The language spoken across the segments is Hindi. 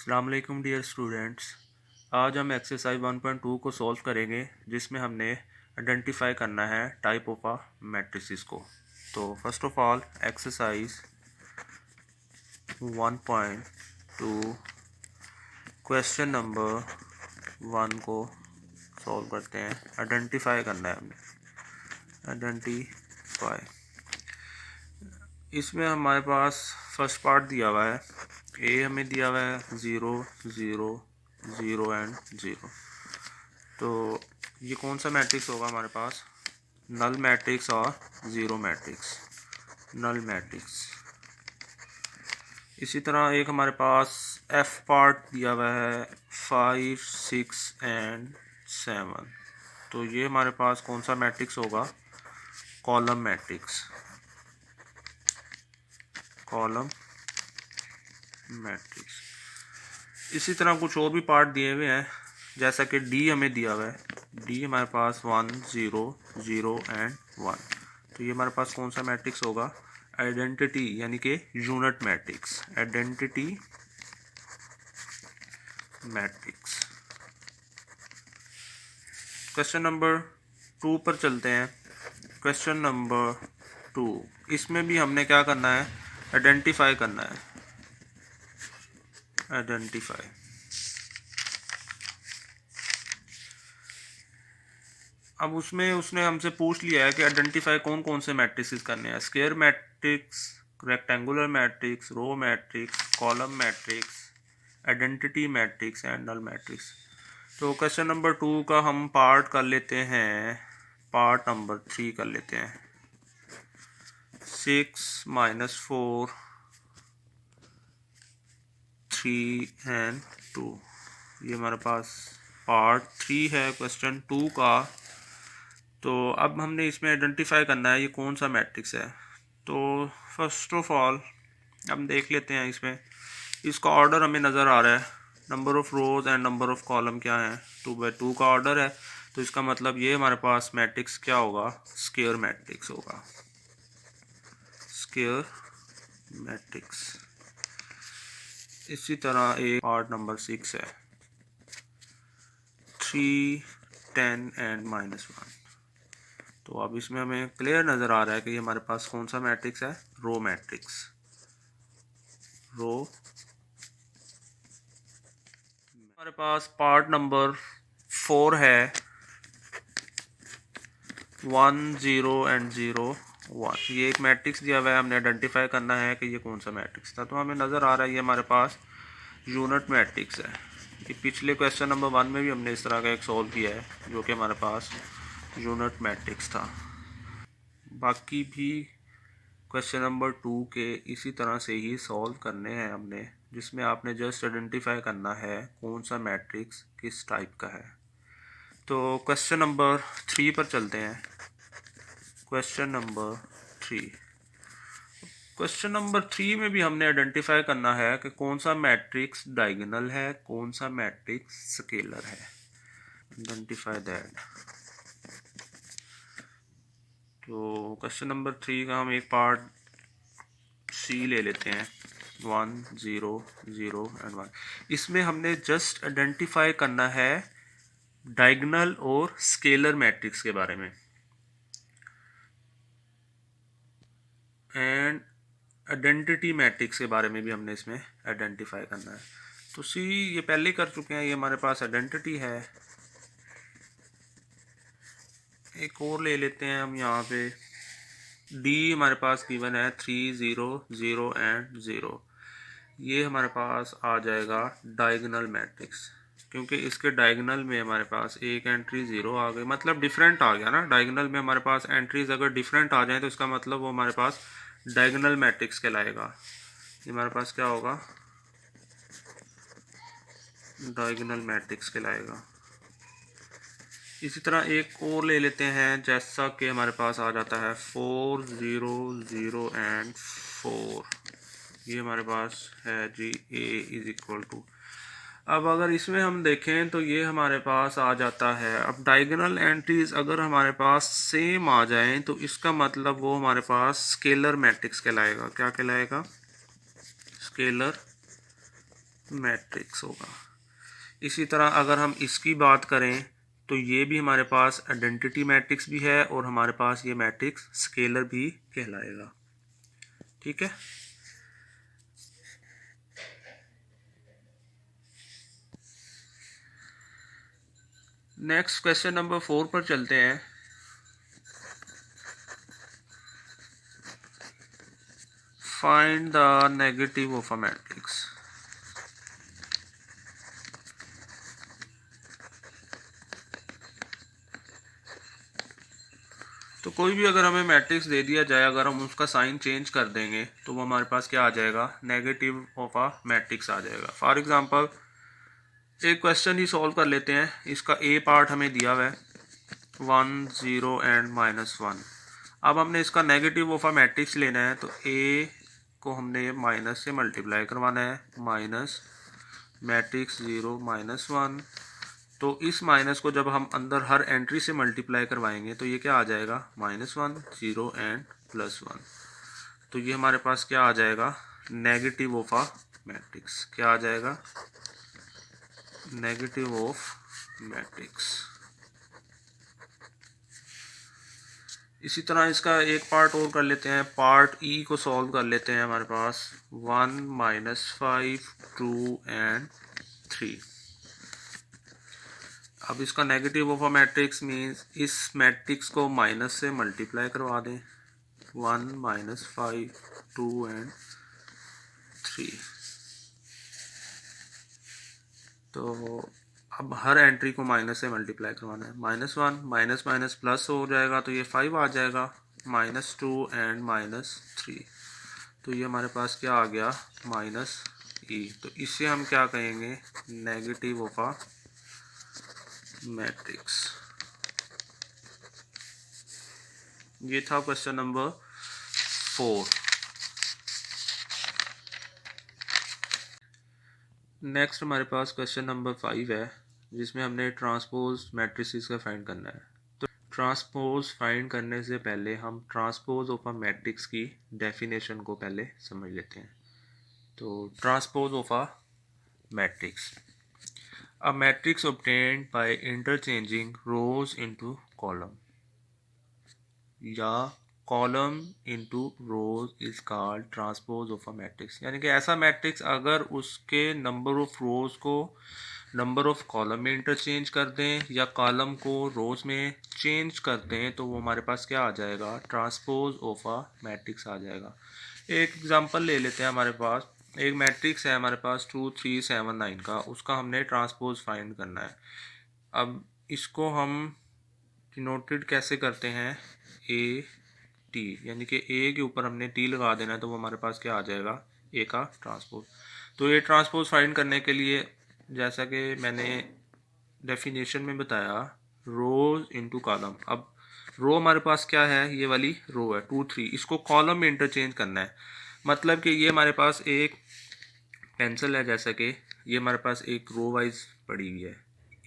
अस्सलाम वालेकुम डियर स्टूडेंट्स। आज हम एक्सरसाइज 1.2 को सॉल्व करेंगे जिसमें हमने आइडेंटिफाई करना है टाइप ऑफ आ मैट्रिसेस को। तो first of all exercise 1.2 question number 1 को सॉल्व करते हैं। आइडेंटिफाई करना है हमने, आइडेंटिफाई। इसमें हमारे पास फर्स्ट पार्ट दिया हुआ है, ए हमें दिया हुआ है 0 0 0 एंड 0। तो ये कौन सा मैट्रिक्स होगा हमारे पास? नल मैट्रिक्स और ज़ीरो मैट्रिक्स, नल मैट्रिक्स। इसी तरह एक हमारे पास एफ पार्ट दिया हुआ है 5 6 एंड 7। तो ये हमारे पास कौन सा मैट्रिक्स होगा? Column matrix, column matrix. इसी तरह कुछ और भी पार्ट दिए हुए हैं, जैसा कि डी हमें दिया हुआ है, डी हमारे पास 1 0 0 एंड 1। तो ये हमारे पास कौन सा मैट्रिक्स होगा? आइडेंटिटी यानी कि unit matrix, identity matrix. Question number 2 पर चलते हैं। क्वेश्चन नंबर 2, इसमें भी हमने क्या करना है? आइडेंटिफाई करना है, आइडेंटिफाई। अब उसमें उसने हमसे पूछ लिया है कि आइडेंटिफाई कौन कौन से मैट्रिसेस करने हैं। Square matrix, rectangular matrix, row matrix, column matrix, identity matrix and null matrix. तो क्वेश्चन नंबर 2 का हम पार्ट कर लेते हैं, पार्ट नंबर 3 कर लेते हैं। 6 -4 3 एंड 2, ये हमारे पास पार्ट 3 है क्वेश्चन 2 का। तो अब हमने इसमें आइडेंटिफाई करना है ये कौन सा मैट्रिक्स है। तो फर्स्ट ऑफ ऑल हम देख लेते हैं, इसमें इसका ऑर्डर हमें नज़र आ रहा है। Number of rows and number of column क्या है? 2/2 का ऑर्डर है। तो इसका मतलब ये हमारे पास मैट्रिक्स क्या होगा? स्क्वायर मैट्रिक्स होगा, स्क्वायर मैट्रिक्स। इसी तरह एक पार्ट नंबर 6 है, 3 10 एंड -1। तो अब इसमें हमें क्लियर नज़र आ रहा है कि ये हमारे पास कौन सा मैट्रिक्स है? रो मैट्रिक्स, रो। हमारे पास पार्ट नंबर 4 है 1 0 एंड 0 1। ये एक मैट्रिक्स दिया हुआ है, हमने आइडेंटिफाई करना है कि ये कौन सा मैट्रिक्स था। तो हमें नज़र आ रहा है ये हमारे पास यूनिट मैट्रिक्स है। ये पिछले क्वेश्चन नंबर 1 में भी हमने इस तरह का एक सॉल्व किया है, जो कि हमारे पास यूनिट मैट्रिक्स था। बाकी भी क्वेश्चन नंबर 2 के इसी तरह से ही सॉल्व करने हैं हमने, जिसमें आपने जस्ट आइडेंटिफाई करना है कौन सा मैट्रिक्स किस टाइप का है। तो क्वेश्चन नंबर 3 पर चलते हैं। क्वेश्चन नंबर 3, क्वेश्चन नंबर 3 में भी हमने आइडेंटिफाई करना है कि कौन सा मैट्रिक्स डायगोनल है, कौन सा मैट्रिक्स स्केलर है। Identify that. तो क्वेश्चन नंबर 3 का हम एक पार्ट सी ले लेते हैं, 1 0 0 एंड 1। इसमें हमने जस्ट आइडेंटिफाई करना है डायगोनल और स्केलर मैट्रिक्स के बारे में, एंड आइडेंटिटी मैट्रिक्स के बारे में भी हमने इसमें आइडेंटिफाई करना है। तो सी ये पहले कर चुके हैं, ये हमारे पास आइडेंटिटी है। एक और ले लेते हैं हम यहाँ पे, डी हमारे पास गिवन है 3 0 0 एंड 0। ये हमारे पास आ जाएगा डायगोनल मैट्रिक्स, क्योंकि इसके डायगोनल में हमारे पास एक एंट्री 0 आ गई, मतलब डिफरेंट आ गया ना। डायगोनल में हमारे पास एंट्रीज अगर डिफरेंट आ जाए तो इसका मतलब वो हमारे पास डायगोनल मैट्रिक्स कहलाएगा। ये हमारे पास क्या होगा? डायगोनल मैट्रिक्स कहलाएगा। इसी तरह एक और ले लेते हैं, जैसा कि हमारे पास आ जाता है 4 0 0 एंड 4। ये हमारे पास है जी A इज इक्वल टू। अब अगर इसमें हम देखें तो ये हमारे पास आ जाता है, अब डायगोनल एंट्रीज अगर हमारे पास सेम आ जाएं तो इसका मतलब वो हमारे पास स्केलर मैट्रिक्स कहलाएगा। क्या कहलाएगा? स्केलर मैट्रिक्स होगा। इसी तरह अगर हम इसकी बात करें तो ये भी हमारे पास आइडेंटिटी मैट्रिक्स भी है और हमारे पास ये मैट्रिक्स स्केलर भी कहलाएगा। ठीक है। नेक्स्ट क्वेश्चन नंबर 4 पर चलते हैं। Find the negative of a matrix. तो कोई भी अगर हमें मैट्रिक्स दे दिया जाए, अगर हम उसका साइन चेंज कर देंगे तो वो हमारे पास क्या आ जाएगा, नेगेटिव ऑफ अ मैट्रिक्स आ जाएगा। फॉर एग्जांपल एक क्वेश्चन ही सॉल्व कर लेते हैं। इसका ए पार्ट हमें दिया हुआ है 1 0 एंड -1। अब हमने इसका नेगेटिव ऑफ अ मैट्रिक्स लेना है तो ए को हमने माइनस से मल्टीप्लाई करवाना है, माइनस मैट्रिक्स 0 -1। तो इस माइनस को जब हम अंदर हर एंट्री से मल्टीप्लाई करवाएंगे तो ये क्या आ जाएगा, -1 0 एंड +1। तो ये हमारे पास क्या आ जाएगा, नेगेटिव ऑफ अ मैट्रिक्स। क्या आ जाएगा, नेगेटिव ऑफ मैट्रिक्स। इसी तरह इसका एक पार्ट और कर लेते हैं। पार्ट ई को सॉल्व कर लेते हैं। हमारे पास 1 -5 2 एंड 3। अब इसका negative of a matrix means इस मैट्रिक्स को माइनस से मल्टीप्लाई करवा दें, 1 -5 2 एंड 3। तो अब हर एंट्री को माइनस से मल्टीप्लाई करवाना है, -1 माइनस माइनस प्लस हो जाएगा तो ये 5 आ जाएगा, -2 एंड -3। तो ये हमारे पास क्या आ गया, -e। तो इससे हम क्या कहेंगे, नेगेटिव ऑफ अ मैट्रिक्स। ये था क्वेश्चन नंबर 4। नेक्स्ट हमारे पास क्वेश्चन नंबर 5 है, जिसमें हमने ट्रांसपोज मैट्रिसेस का फाइंड करना है। तो ट्रांसपोज फाइंड करने से पहले हम ट्रांसपोज ऑफ अ मैट्रिक्स की डेफिनेशन को पहले समझ लेते हैं। तो transpose of a matrix, a matrix obtained by interchanging rows into column या column into rows is called transpose of a matrix. यानी कि ऐसा मैट्रिक्स अगर उसके नंबर ऑफ रोज को नंबर ऑफ कॉलम में इंटरचेंज कर दें या कॉलम को रोज में चेंज कर दें तो वो हमारे पास क्या आ जाएगा, ट्रांसपोज ऑफ अ मैट्रिक्स आ जाएगा। एक एग्जांपल ले लेते हैं। हमारे पास एक मैट्रिक्स है हमारे पास 2 3 7 9 का, उसका हमने ट्रांसपोज फाइंड करना है। अब इसको हम डिनोटेड कैसे करते हैं, ए टी, यानी कि ए के ऊपर हमने टी लगा देना है तो वो हमारे पास क्या आ जाएगा, ए का ट्रांसपोज। तो ये ट्रांसपोज फाइंड करने के लिए जैसा कि मैंने डेफिनेशन में बताया, रोज इनटू कॉलम। अब रो हमारे पास क्या है, ये वाली रो है 2 3, इसको कॉलम में इंटरचेंज करना है। मतलब कि ये हमारे पास एक पेंसिल है, जैसा कि ये हमारे पास एक रो वाइज पड़ी हुई है,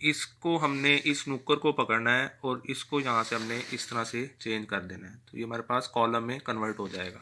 इसको हमने इस नुक्कर को पकड़ना है और इसको यहाँ से हमने इस तरह से चेंज कर देना है तो ये हमारे पास कॉलम में कन्वर्ट हो जाएगा।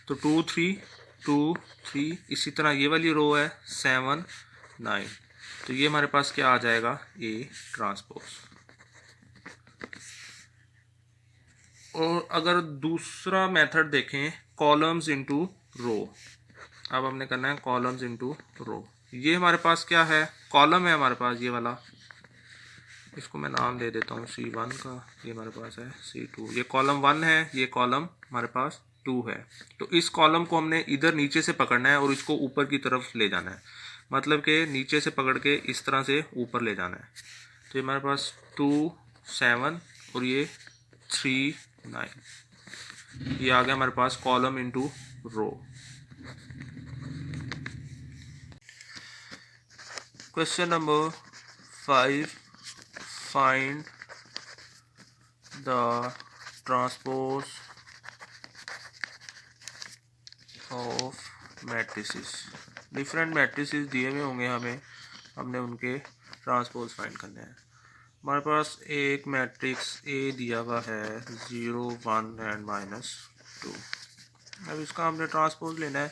तो 2 3 2 3, इसी तरह ये वाली रो है 7 9, तो ये हमारे पास क्या आ जाएगा, ए ट्रांसपोज। और अगर दूसरा मेथड देखें, कॉलम्स इनटू रो, अब हमने करना है कॉलम्स इनटू रो। ये हमारे पास क्या है, कॉलम है हमारे पास ये वाला, इसको मैं नाम दे देता हूँ C1 का, ये हमारे पास है C2। ये कॉलम 1 है, ये कॉलम हमारे पास 2 है। तो इस कॉलम को हमने इधर नीचे से पकड़ना है और इसको ऊपर की तरफ ले जाना है, मतलब कि नीचे से पकड़ के इस तरह से ऊपर ले जाना है। तो ये हमारे पास 2 7 और ये 3 9, ये आ गया हमारे पास column into row. Question number 5, find the transpose of matrices। Different matrices दिए हुए होंगे हमें, हमने उनके ट्रांसपोज फाइंड करने हैं। हमारे पास एक मैट्रिक्स ए दिया हुआ है 0 1 एंड -2। अब इसका हमने ट्रांसपोज लेना है।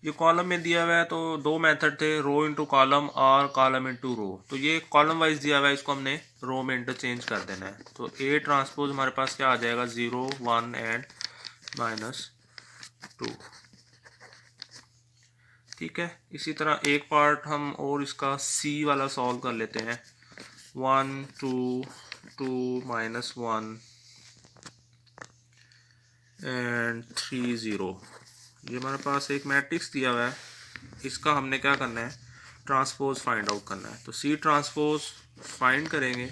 ये कॉलम में दिया हुआ है तो दो मेथड थे, रो इनटू कॉलम और कॉलम इनटू रो। तो ये कॉलम वाइज दिया हुआ है, इसको हमने रो में इंटरचेंज कर देना है। तो ए ट्रांसपोज हमारे पास क्या आ जाएगा, 0 1 एंड -2। ठीक है, इसी तरह एक पार्ट हम और इसका सी वाला सॉल्व कर लेते हैं। 1 2 2 -1 एंड 3 0। ये हमारे पास एक मैट्रिक्स दिया हुआ है, इसका हमने क्या करना है, ट्रांसपोज फाइंड आउट करना है। तो सी ट्रांसपोज फाइंड करेंगे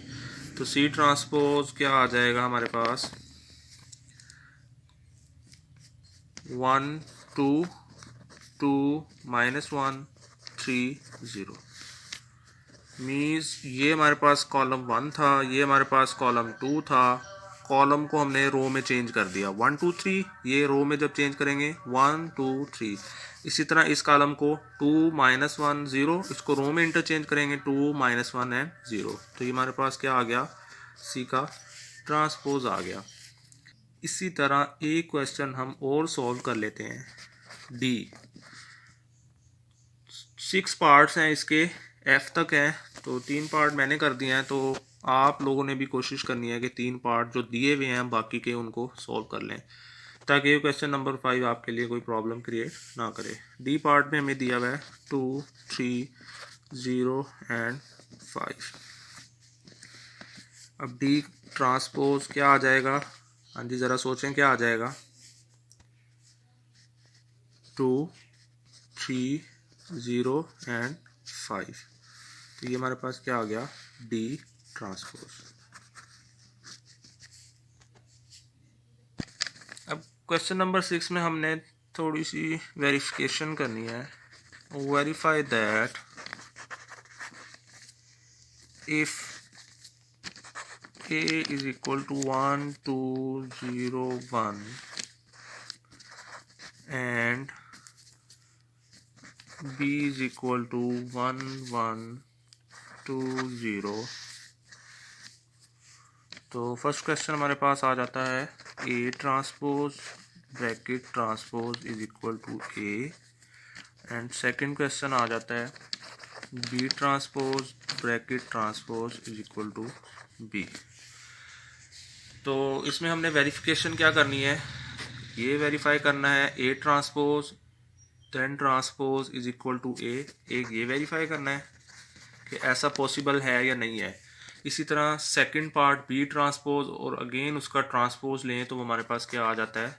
तो सी ट्रांसपोज क्या आ जाएगा हमारे पास, 1 2 2 -1 3 0। मीन्स ये हमारे पास कॉलम 1 था, ये हमारे पास कॉलम 2 था। कॉलम को हमने रो में चेंज कर दिया, 1 2 3। ये रो में जब चेंज करेंगे 1 2 3। इसी तरह इस कॉलम को 2 -1 0, इसको रो में इंटरचेंज करेंगे 2 -1 एंड 0। तो ये हमारे पास क्या आ गया, सी का ट्रांसपोज आ गया। इसी तरह एक क्वेश्चन हम और सॉल्व कर लेते हैं, डी। 6 पार्ट्स हैं इसके, एफ तक हैं, तो 3 पार्ट मैंने कर दिए हैं। तो आप लोगों ने भी कोशिश करनी है कि 3 पार्ट जो दिए हुए हैं बाकी के उनको सॉल्व कर लें, ताकि ये क्वेश्चन नंबर 5 आपके लिए कोई प्रॉब्लम क्रिएट ना करे। डी पार्ट में हमें दिया हुआ है 2 3 0 एंड 5। अब डी ट्रांसपोज क्या आ जाएगा, हाँ जी ज़रा सोचें क्या आ जाएगा, 2 3 0 एंड 5। तो ये हमारे पास क्या आ गया, डी ट्रांसपोज। अब क्वेश्चन नंबर 6 में हमने थोड़ी सी वेरिफिकेशन करनी है। Verify that if a is equal to 1 2 0 1 and b is equal to 1 1 2 0। तो फर्स्ट क्वेश्चन हमारे पास आ जाता है, a transpose bracket transpose is equal to a, and second question आ जाता है b transpose bracket transpose is equal to b। तो इसमें हमने वेरिफिकेशन क्या करनी है, ये वेरीफाई करना है a transpose then transpose is equal to a। एक ये वेरीफाई करना है कि ऐसा पॉसिबल है या नहीं है। इसी तरह सेकंड पार्ट b ट्रांसपोज और अगेन उसका ट्रांसपोज लें तो वो हमारे पास क्या आ जाता है,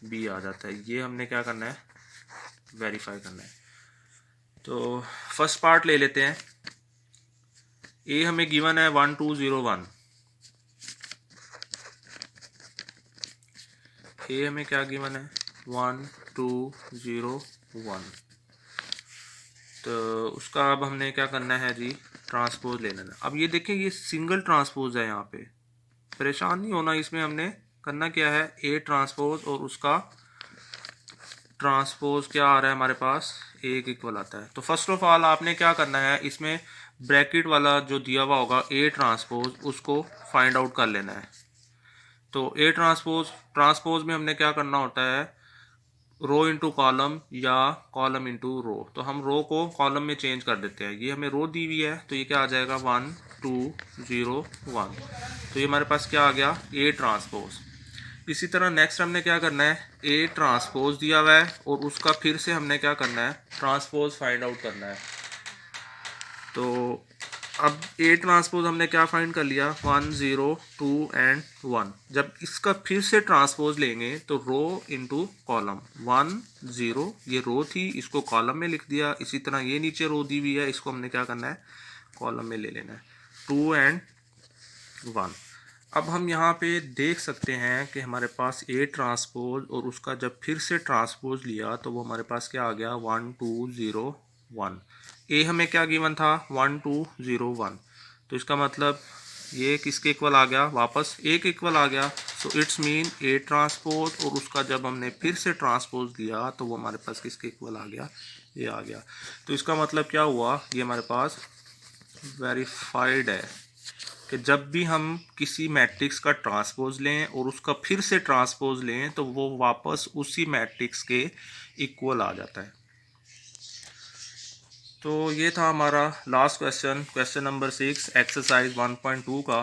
b आ जाता है। ये हमने क्या करना है, वेरीफाई करना है। तो फर्स्ट पार्ट ले लेते हैं, a हमें गिवन है 1 2 0 1। ए हमें क्या गिवन है, 1 2 0 1। तो उसका अब हमने क्या करना है जी, ट्रांसपोज ले लेना। अब ये देखें ये सिंगल ट्रांसपोज है, यहाँ पे परेशान नहीं होना। इसमें हमने करना क्या है, ए ट्रांसपोज और उसका ट्रांसपोज क्या आ रहा है हमारे पास, एक इक्वल आता है। तो फर्स्ट ऑफ ऑल आपने क्या करना है, इसमें ब्रैकेट वाला जो दिया हुआ होगा ए ट्रांसपोज, उसको फाइंड आउट कर लेना है। तो ए ट्रांसपोज में हमने क्या करना होता है, रो इंटू कॉलम या कॉलम इंटू रो। तो हम रो को कॉलम में चेंज कर देते हैं। ये हमें रो दी हुई है तो ये क्या आ जाएगा, 1 2 0 1। तो ये हमारे पास क्या आ गया, ए ट्रांसपोज। इसी तरह नेक्स्ट हमने क्या करना है, ए ट्रांसपोज दिया हुआ है और उसका फिर से हमने क्या करना है, ट्रांसपोज फाइंड आउट करना है। तो अब ए ट्रांसपोज हमने क्या फाइंड कर लिया, 1 0 2 एंड 1। जब इसका फिर से ट्रांसपोज लेंगे तो रो इंटू कॉलम, 1 0 ये रो थी, इसको कॉलम में लिख दिया। इसी तरह ये नीचे रो दी हुई है, इसको हमने क्या करना है, कॉलम में ले लेना है, 2 एंड 1। अब हम यहाँ पे देख सकते हैं कि हमारे पास ए ट्रांसपोज और उसका जब फिर से ट्रांसपोज लिया तो वो हमारे पास क्या आ गया, 1 2 0 1। ए हमें क्या गिवन था, 1 2 0 1। तो इसका मतलब ये किसके इक्वल आ गया, वापस एक इक्वल आ गया। So it's mean A transpose और उसका जब हमने फिर से ट्रांसपोज दिया तो वो हमारे पास किसके इक्वल आ गया, ये आ गया। तो इसका मतलब क्या हुआ, ये हमारे पास वेरीफाइड है कि जब भी हम किसी मैट्रिक्स का ट्रांसपोज लें और उसका फिर से ट्रांसपोज लें तो वो वापस उसी मैट्रिक्स के इक्वल आ जाता है। तो ये था हमारा लास्ट क्वेश्चन नंबर 6 एक्सरसाइज 1.2 का।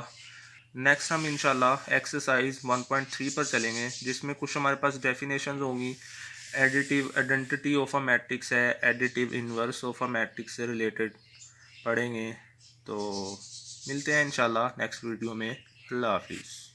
नेक्स्ट हम इंशाल्लाह एक्सरसाइज 1.3 पर चलेंगे, जिसमें कुछ हमारे पास डेफिनेशंस होंगी। Additive identity of a matrix है, additive inverse of a matrix से रिलेटेड पढ़ेंगे। तो मिलते हैं इंशाल्लाह नेक्स्ट वीडियो में। अल्लाह हाफिज़।